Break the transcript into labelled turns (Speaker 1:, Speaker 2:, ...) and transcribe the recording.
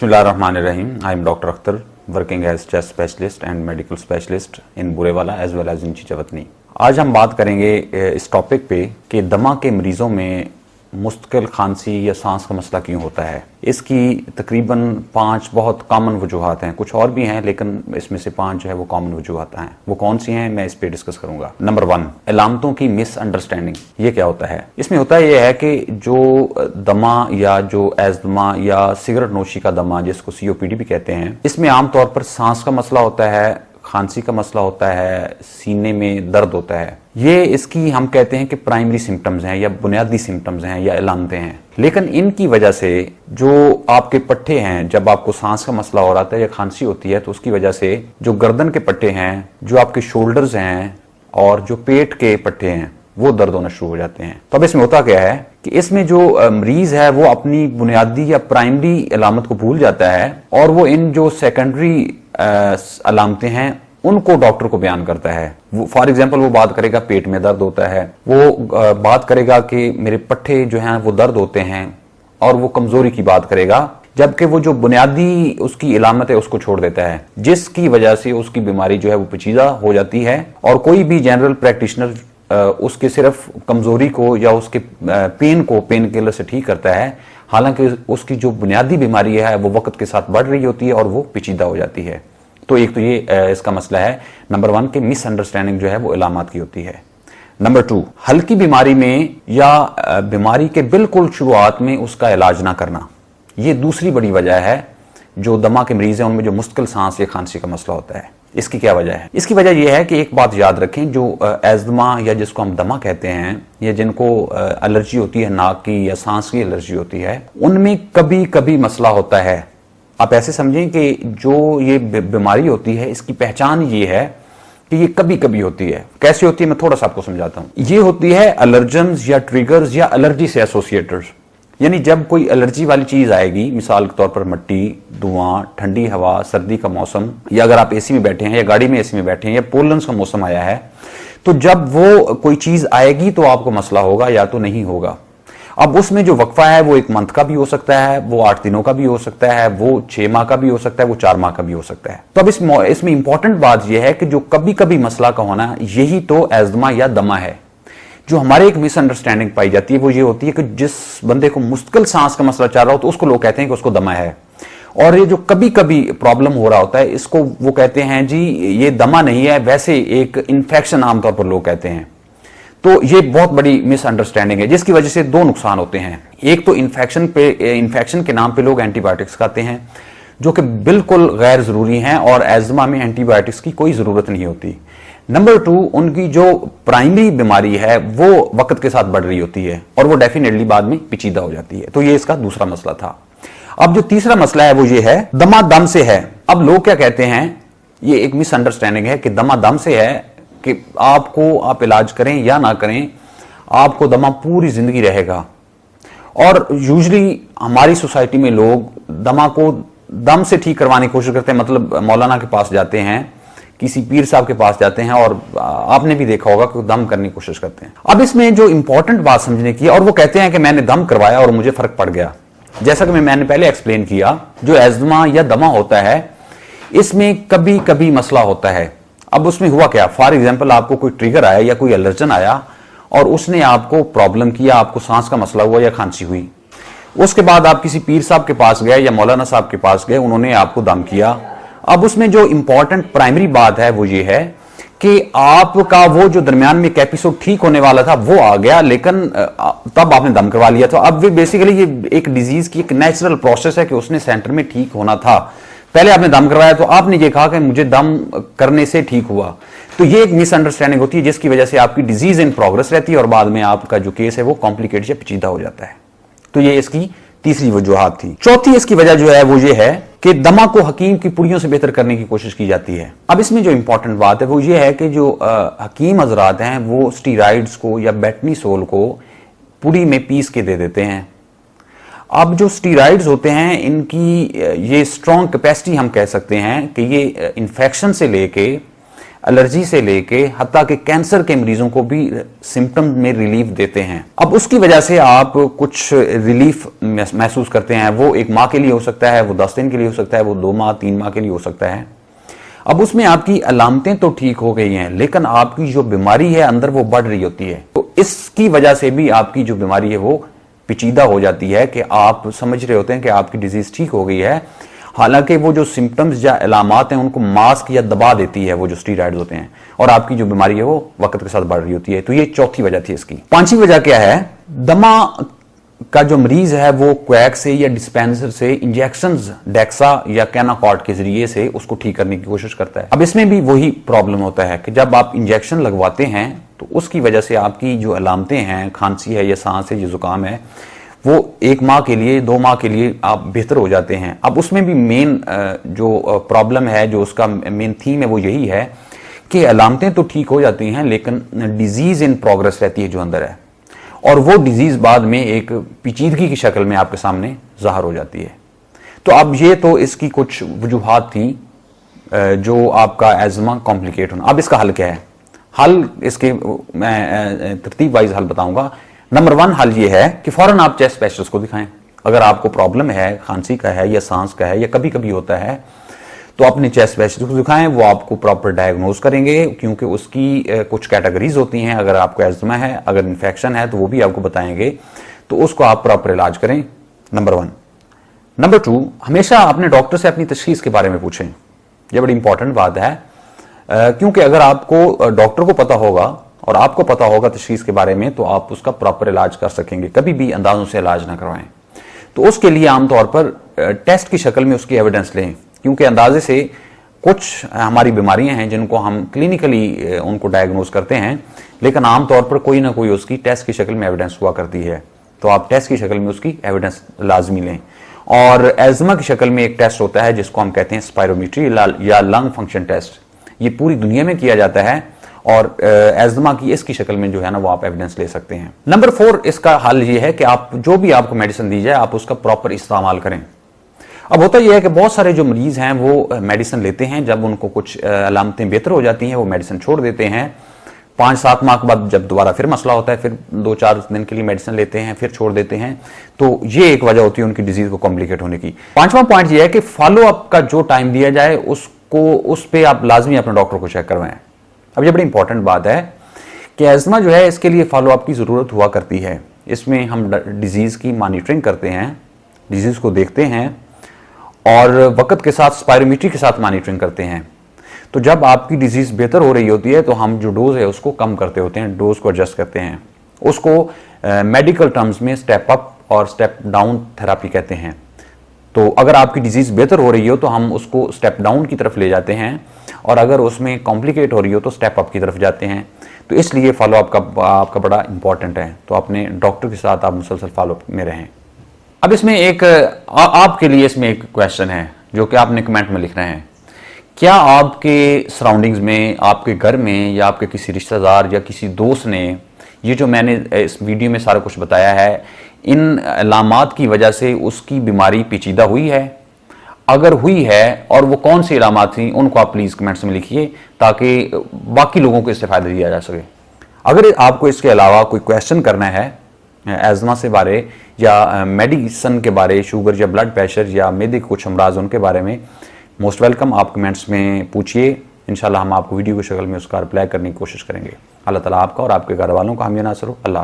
Speaker 1: Bismillahirrahmanirrahim. I am Dr. Akhtar, working as chest specialist and medical specialist in Burewala as well as in चीचवतनी। आज हम बात करेंगे इस topic पे कि दमा के मरीजों में मुस्तकिल खांसी या सांस का मसला क्यों होता है। इसकी तकरीबन 5 बहुत कॉमन वजूहात हैं, कुछ और भी हैं लेकिन इसमें से 5 जो है वो कॉमन वजूहात हैं। वो कौन सी हैं मैं इस पे डिस्कस करूंगा। नंबर 1, अलामतों की मिसअंडरस्टैंडिंग। ये क्या होता है? इसमें होता है ये है कि जो दमा या जो एज़मा या सिगरेट नोशी का दमा जिसको COPD भी कहते हैं, इसमें आमतौर पर सांस का मसला होता है, खांसी का मसला होता है, सीने में दर्द होता है। ये इसकी हम कहते हैं कि प्राइमरी सिम्टम्स हैं या बुनियादी सिम्टम्स हैं या अलामतें हैं। लेकिन इनकी वजह से जो आपके पट्टे हैं, जब आपको सांस का मसला हो रहा है या खांसी होती है तो उसकी वजह से जो गर्दन के पट्टे हैं, जो आपके शोल्डर्स हैं और जो पेट के पट्टे हैं वो दर्द होना शुरू हो जाते हैं। तो अब इसमें होता क्या है कि इसमें जो मरीज है वो अपनी बुनियादी या प्राइमरी अलामत को भूल जाता है और वो इन जो सेकेंडरी अलामतें हैं उनको डॉक्टर को बयान करता है। फॉर एग्जाम्पल वो बात करेगा पेट में दर्द होता है, वो बात करेगा कि मेरे पट्टे जो हैं वो दर्द होते हैं और वो कमजोरी की बात करेगा, जबकि वो जो बुनियादी उसकी इलामत है उसको छोड़ देता है, जिसकी वजह से उसकी बीमारी जो है वो पेचीदा हो जाती है। और कोई भी जनरल प्रैक्टिशनर उसके सिर्फ कमजोरी को या उसके पेन को पेन किलर से ठीक करता है, हालांकि उसकी जो बुनियादी बीमारी है वो वक्त के साथ बढ़ रही होती है और वो पेचीदा हो जाती है। तो एक तो ये इसका मसला है नंबर 1 कि मिसअंडरस्टैंडिंग जो है वो इलामात की होती है। नंबर 2, हल्की बीमारी में या बीमारी के बिल्कुल शुरुआत में उसका इलाज ना करना। ये दूसरी बड़ी वजह है जो दमा के मरीज हैं उनमें जो मुश्किल सांस या खांसी का मसला होता है। इसकी क्या वजह है? इसकी वजह यह है कि एक बात याद रखें, जो एज़मा या जिसको हम दमा कहते हैं या जिनको एलर्जी होती है नाक की या सांस की एलर्जी होती है, उनमें कभी कभी मसला होता है। आप ऐसे समझें कि जो ये बीमारी होती है इसकी पहचान ये है कि ये कभी कभी होती है। कैसे होती है मैं थोड़ा सा आपको समझाता हूं। ये होती है एलर्जन्स या ट्रिगर्स या एलर्जी से एसोसिएटेड, यानी जब कोई एलर्जी वाली चीज आएगी, मिसाल के तौर पर मिट्टी, धुआं, ठंडी हवा, सर्दी का मौसम, या अगर आप एसी में बैठे हैं या गाड़ी में एसी में बैठे हैं या पोलन्स का मौसम आया है, तो जब वो कोई चीज आएगी तो आपको मसला होगा या तो नहीं होगा। अब उसमें जो वक्फा है वो 1 मंथ का भी हो सकता है, वो 8 दिनों का भी हो सकता है, वो 6 माह का भी हो सकता है, वो 4 माह का भी हो सकता है। तो अब इसमें इंपॉर्टेंट बात यह है कि जो कभी कभी मसला का होना, यही तो एज़मा या दमा है। जो हमारे एक मिसअंडरस्टैंडिंग पाई जाती है वो ये होती है कि जिस बंदे को मुश्किल सांस का मसला चल रहा हो तो उसको लोग कहते हैं कि उसको दमा है, और ये जो कभी कभी प्रॉब्लम हो रहा होता है इसको वो कहते हैं जी ये दमा नहीं है, वैसे एक इन्फेक्शन आमतौर पर लोग कहते हैं। तो ये बहुत बड़ी मिसअंडरस्टैंडिंग है जिसकी वजह से 2 नुकसान होते हैं। एक तो इन्फेक्शन के नाम पे लोग एंटीबायोटिक्स खाते हैं जो कि बिल्कुल गैर जरूरी हैं और एज़मा में एंटीबायोटिक्स की कोई जरूरत नहीं होती। नंबर 2, उनकी जो प्राइमरी बीमारी है वो वक्त के साथ बढ़ रही होती है और वो डेफिनेटली बाद में पेचीदा हो जाती है। तो ये इसका दूसरा मसला था। अब जो तीसरा मसला है वो ये है दमा दम से है। अब लोग क्या कहते हैं, ये एक मिसअंडरस्टैंडिंग है कि दमा दम से है कि आप इलाज करें या ना करें आपको दमा पूरी जिंदगी रहेगा। और यूजुअली हमारी सोसाइटी में लोग दमा को दम से ठीक करवाने की कोशिश करते हैं, मतलब मौलाना के पास जाते हैं, किसी पीर साहब के पास जाते हैं और आपने भी देखा होगा कि दम करने की कोशिश करते हैं। अब इसमें जो इंपॉर्टेंट बात समझने की है, और वो कहते हैं कि मैंने दम करवाया और मुझे फर्क पड़ गया। जैसा कि मैंने पहले एक्सप्लेन किया, जो एज़मा या दमा होता है इसमें कभी कभी मसला होता है। अब उसमें हुआ क्या, फॉर एग्जाम्पल आपको कोई ट्रिगर आया या कोई एलर्जन आया और उसने आपको प्रॉब्लम किया, आपको सांस का मसला हुआ या खांसी हुई, उसके बाद आप किसी पीर साहब के पास गए या मौलाना साहब के पास गए, उन्होंने आपको दम किया। अब उसमें जो इंपॉर्टेंट प्राइमरी बात है वो ये है कि आपका वो जो दरमियान में एक एपिसोड ठीक होने वाला था वो आ गया, लेकिन तब आपने दम करवा लिया। तो अब बेसिकली ये एक डिजीज की एक नेचुरल प्रोसेस है कि उसने सेंटर में ठीक होना था। पहले आपने दम करवाया तो आपने ये कहा कि मुझे दम करने से ठीक हुआ। तो ये एक मिसअंडरस्टैंडिंग होती है जिसकी वजह से आपकी डिजीज इन प्रोग्रेस रहती है और बाद में आपका जो केस है वो कॉम्प्लिकेटेड या पेचीदा हो जाता है। तो ये इसकी तीसरी वजूहात थी। चौथी इसकी वजह जो है वो ये है कि दमा को हकीम की पुड़ियों से बेहतर करने की कोशिश की जाती है। अब इसमें जो इंपॉर्टेंट बात है वो ये है कि जो हकीम हजरात हैं वो स्टीराइड्स को या बेटनीसोल को पुड़ी में पीस के दे देते हैं। अब जो स्टीराइड्स होते हैं इनकी ये स्ट्रॉन्ग कैपेसिटी हम कह सकते हैं कि ये इन्फेक्शन से लेके एलर्जी से लेके हत्ता के कैंसर के मरीजों को भी सिम्टम में रिलीफ देते हैं। अब उसकी वजह से आप कुछ रिलीफ महसूस करते हैं। वो 1 माह के लिए हो सकता है, वो 10 दिन के लिए हो सकता है, वो 2 माह 3 माह के लिए हो सकता है। अब उसमें आपकी अलामतें तो ठीक हो गई हैं, लेकिन आपकी जो बीमारी है अंदर वो बढ़ रही होती है। तो इसकी वजह से भी आपकी जो बीमारी है वो पेचीदा हो जाती है कि आप समझ रहे होते हैं कि आपकी डिजीज ठीक हो गई है, हालांकि वो जो सिम्टम्स या अलामात हैं उनको मास्क या दबा देती है वो जो स्टीरॉइड्स होते हैं, और आपकी जो बीमारी है वो वक्त के साथ बढ़ रही होती है। तो ये चौथी वजह थी इसकी। पांचवी वजह क्या है? दमा का जो मरीज है वो क्वैक से या डिस्पेंसर से इंजेक्शंस डेक्सा या कैनाकॉर्ड के जरिए से उसको ठीक करने की कोशिश करता है। अब इसमें भी वही प्रॉब्लम होता है कि जब आप इंजेक्शन लगवाते हैं तो उसकी वजह से आपकी जो अलामतें हैं, खांसी है या सांस है या जुकाम है, वो 1 माह के लिए 2 माह के लिए आप बेहतर हो जाते हैं। अब उसमें भी मेन जो प्रॉब्लम है, जो उसका मेन थीम है वो यही है कि अलामतें तो ठीक हो जाती हैं लेकिन डिजीज इन प्रोग्रेस रहती है जो अंदर है, और वो डिजीज बाद में एक पेचीदगी की शक्ल में आपके सामने जाहिर हो जाती है। तो अब ये तो इसकी कुछ वजूहात थी जो आपका एज़मा कॉम्प्लिकेट होना। अब इसका हल क्या है? हल इसके मैं तरतीब वाइज हल बताऊंगा। नंबर 1 हल ये है कि फौरन आप चेस्ट स्पेशलिस्ट को दिखाएं। अगर आपको प्रॉब्लम है, खांसी का है या सांस का है या कभी कभी होता है, तो अपने चेस्ट स्पेशलिस्ट को दिखाएं। वो आपको प्रॉपर डायग्नोज करेंगे, क्योंकि उसकी कुछ कैटेगरीज होती हैं। अगर आपको एज़मा है, अगर इन्फेक्शन है तो वो भी आपको बताएंगे, तो उसको आप प्रॉपर इलाज करें। नंबर 1। नंबर 2, हमेशा अपने डॉक्टर से अपनी तशखीस के बारे में पूछें। यह बड़ी इंपॉर्टेंट बात है, क्योंकि अगर आपको डॉक्टर को पता होगा और आपको पता होगा तशखीस के बारे में, तो आप उसका प्रॉपर इलाज कर सकेंगे। कभी भी अंदाजों से इलाज ना करवाएं। तो उसके लिए आमतौर पर टेस्ट की शक्ल में उसकी एविडेंस लें, क्योंकि अंदाजे से कुछ हमारी बीमारियां हैं जिनको हम क्लिनिकली उनको डायग्नोज करते हैं, लेकिन आमतौर पर कोई ना कोई उसकी टेस्ट की शक्ल में एविडेंस हुआ करती है। तो आप टेस्ट की शक्ल में उसकी एविडेंस लाजमी लें। और एज़मा की शक्ल में एक टेस्ट होता है जिसको हम कहते हैं स्पायरोमीट्री या लंग फंक्शन टेस्ट। ये पूरी दुनिया में किया जाता है, और एज़मा की इसकी शक्ल में जो है ना वो आप एविडेंस ले सकते हैं। नंबर 4, इसका हल ये है कि आप जो भी आपको मेडिसिन दी जाए आप उसका प्रॉपर इस्तेमाल करें। अब होता यह है कि बहुत सारे जो मरीज हैं वो मेडिसिन लेते हैं, जब उनको कुछ अलामतें बेहतर हो जाती हैं वो मेडिसिन छोड़ देते हैं। 5-7 माह के बाद जब दोबारा फिर मसला होता है, फिर 2-4 दिन के लिए मेडिसिन लेते हैं, फिर छोड़ देते हैं। तो ये एक वजह होती है उनकी डिजीज को कॉम्प्लिकेट होने की। 5वां पॉइंट ये है कि फॉलो अप का जो टाइम दिया जाए उस पर आप लाजमी अपने डॉक्टर को चेक करवाएं। अब ये बड़ी इंपॉर्टेंट बात है कि एज़मा जो है इसके लिए फॉलो अप की ज़रूरत हुआ करती है। इसमें हम डिजीज़ की मॉनिटरिंग करते हैं, डिजीज़ को देखते हैं, और वक्त के साथ स्पायरोमीट्री के साथ मॉनिटरिंग करते हैं। तो जब आपकी डिजीज़ बेहतर हो रही होती है तो हम जो डोज है उसको कम करते होते हैं, डोज को एडजस्ट करते हैं। उसको मेडिकल टर्म्स में स्टेप अप और स्टेप डाउन थेरापी कहते हैं। तो अगर आपकी डिजीज़ बेहतर हो रही हो तो हम उसको स्टेप डाउन की तरफ ले जाते हैं, और अगर उसमें कॉम्प्लिकेट हो रही हो तो स्टेप अप की तरफ जाते हैं। तो इसलिए फॉलो अप आपका बड़ा इंपॉर्टेंट है। तो अपने डॉक्टर के साथ आप मुसलसल फॉलो अप में रहें। अब इसमें एक आपके लिए इसमें एक क्वेश्चन है जो कि आपने कमेंट में लिखना है। क्या आपके सराउंडिंग्स में, आपके घर में, या आपके किसी रिश्तेदार या किसी दोस्त ने ये जो मैंने इस वीडियो में सारा कुछ बताया है, इन अलामात की वजह से उसकी बीमारी पेचीदा हुई है? अगर हुई है और वो कौन सी अलामात थी, उनको आप प्लीज़ कमेंट्स में लिखिए ताकि बाकी लोगों को इससे फ़ायदा दिया जा सके। अगर आपको इसके अलावा कोई क्वेश्चन करना है एज़मा से बारे या मेडिसिन के बारे, शुगर या ब्लड प्रेशर या मेदे के कुछ अमराज उनके बारे में, मोस्ट वेलकम, आप कमेंट्स में पूछिए। इंशाल्लाह हम आपको वीडियो की शक्ल में उसका रिप्लाई करने की कोशिश करेंगे। अल्लाह ताला आपका और आपके घर वालों का हामी नासर हो। अल्लाह।